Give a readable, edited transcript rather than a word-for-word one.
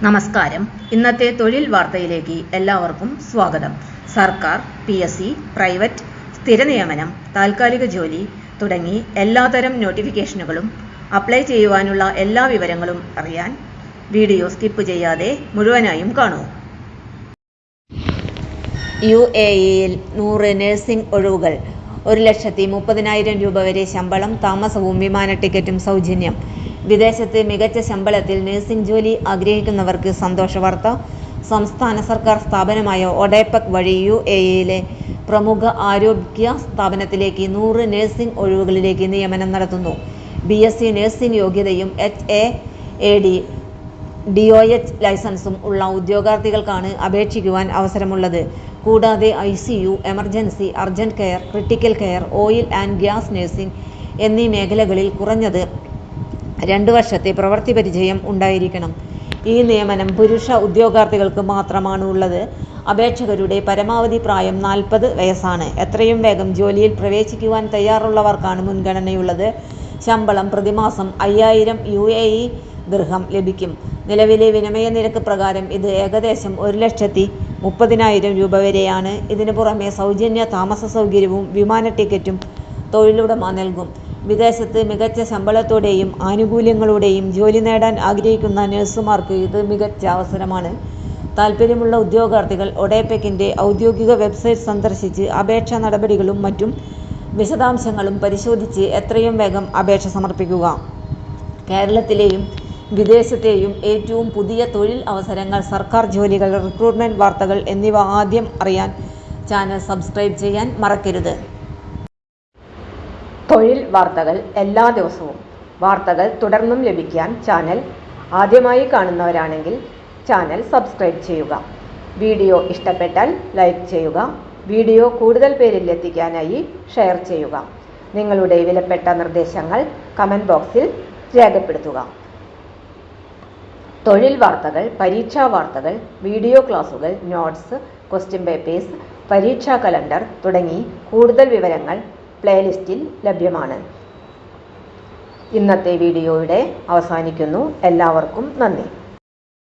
നമസ്കാരം. ഇന്നത്തെ തൊഴിൽ വാർത്തയിലേക്ക് എല്ലാവർക്കും സ്വാഗതം. സർക്കാർ, PSC, പ്രൈവറ്റ്, സ്ഥിര നിയമനം, താൽക്കാലിക ജോലി തുടങ്ങി എല്ലാത്തരം നോട്ടിഫിക്കേഷനുകളും അപ്ലൈ ചെയ്യുവാനുള്ള എല്ലാ വിവരങ്ങളും അറിയാൻ വീഡിയോ സ്കിപ്പ് ചെയ്യാതെ മുഴുവനായും കാണൂ. UAE-യിൽ 100 നഴ്സിംഗ് ഒഴിവുകൾ. 1,30,000 രൂപ വരെ ശമ്പളം, താമസവും വിമാന ടിക്കറ്റും സൗജന്യം. വിദേശത്ത് മികച്ച ശമ്പളത്തിൽ നഴ്സിംഗ് ജോലി ആഗ്രഹിക്കുന്നവർക്ക് സന്തോഷവാർത്ത. സംസ്ഥാന സർക്കാർ സ്ഥാപനമായ ഒഡെപെക് വഴി UAE-യിലെ പ്രമുഖ ആരോഗ്യ സ്ഥാപനത്തിലേക്ക് 100 നഴ്സിംഗ് ഒഴിവുകളിലേക്ക് നിയമനം നടത്തുന്നു. BSc നഴ്സിംഗ് യോഗ്യതയും HAAD DOH ലൈസൻസും ഉള്ള ഉദ്യോഗാർത്ഥികൾക്കാണ് അപേക്ഷിക്കുവാൻ അവസരമുള്ളത്. കൂടാതെ ICU, emergency, urgent care, critical care, oil and gas nursing എന്നീ മേഖലകളിൽ കുറഞ്ഞത് 2 വർഷത്തെ പ്രവൃത്തി പരിചയം ഉണ്ടായിരിക്കണം. ഈ നിയമനം പുരുഷ ഉദ്യോഗാർത്ഥികൾക്ക് മാത്രമാണ് ഉള്ളത്. അപേക്ഷകരുടെ പരമാവധി പ്രായം 40 വയസ്സാണ്. എത്രയും വേഗം ജോലിയിൽ പ്രവേശിക്കുവാൻ തയ്യാറുള്ളവർക്കാണ് മുൻഗണനയുള്ളത്. ശമ്പളം പ്രതിമാസം 5000 UAE ദിർഹം ലഭിക്കും. നിലവിലെ വിനിമയ നിരക്ക് പ്രകാരം ഇത് ഏകദേശം 1,30,000 രൂപ വരെയാണ്. ഇതിനു പുറമെ സൗജന്യ താമസ സൗകര്യവും വിമാന ടിക്കറ്റും തൊഴിലുടമ നൽകും. വിദേശത്ത് മികച്ച ശമ്പളത്തോടെയും ആനുകൂല്യങ്ങളോടെയും ജോലി നേടാൻ ആഗ്രഹിക്കുന്ന നഴ്സുമാർക്ക് ഇത് മികച്ച അവസരമാണ്. താൽപ്പര്യമുള്ള ഉദ്യോഗാർത്ഥികൾ ഒഡെപെക്കിൻ്റെ ഔദ്യോഗിക വെബ്സൈറ്റ് സന്ദർശിച്ച് അപേക്ഷാ നടപടികളും മറ്റും വിശദാംശങ്ങളും പരിശോധിച്ച് എത്രയും വേഗം അപേക്ഷ സമർപ്പിക്കുക. കേരളത്തിലെയും വിദേശത്തെയും ഏറ്റവും പുതിയ തൊഴിൽ അവസരങ്ങൾ, സർക്കാർ ജോലികൾ, റിക്രൂട്ട്മെന്റ് വാർത്തകൾ എന്നിവ ആദ്യം അറിയാൻ ചാനൽ സബ്സ്ക്രൈബ് ചെയ്യാൻ മറക്കരുത്. തൊഴിൽ വാർത്തകൾ എല്ലാ ദിവസവും. വാർത്തകൾ തുടർന്നും ലഭിക്കാൻ ചാനൽ ആദ്യമായി കാണുന്നവരാണെങ്കിൽ ചാനൽ സബ്സ്ക്രൈബ് ചെയ്യുക. വീഡിയോ ഇഷ്ടപ്പെട്ടാൽ ലൈക്ക് ചെയ്യുക. വീഡിയോ കൂടുതൽ പേരിൽ എത്തിക്കാനായി ഷെയർ ചെയ്യുക. നിങ്ങളുടെ വിലപ്പെട്ട നിർദ്ദേശങ്ങൾ കമൻറ്റ് ബോക്സിൽ രേഖപ്പെടുത്തുക. തൊഴിൽ വാർത്തകൾ, പരീക്ഷാ വാർത്തകൾ, വീഡിയോ ക്ലാസുകൾ, നോട്ട്സ്, ക്വസ്റ്റ്യൻ പേപ്പേഴ്സ്, പരീക്ഷാ കലണ്ടർ തുടങ്ങി കൂടുതൽ വിവരങ്ങൾ പ്ലേലിസ്റ്റിൽ ലഭ്യമാണ്. ഇന്നത്തെ വീഡിയോയുടെ അവസാനിക്കുന്നു. എല്ലാവർക്കും നന്ദി.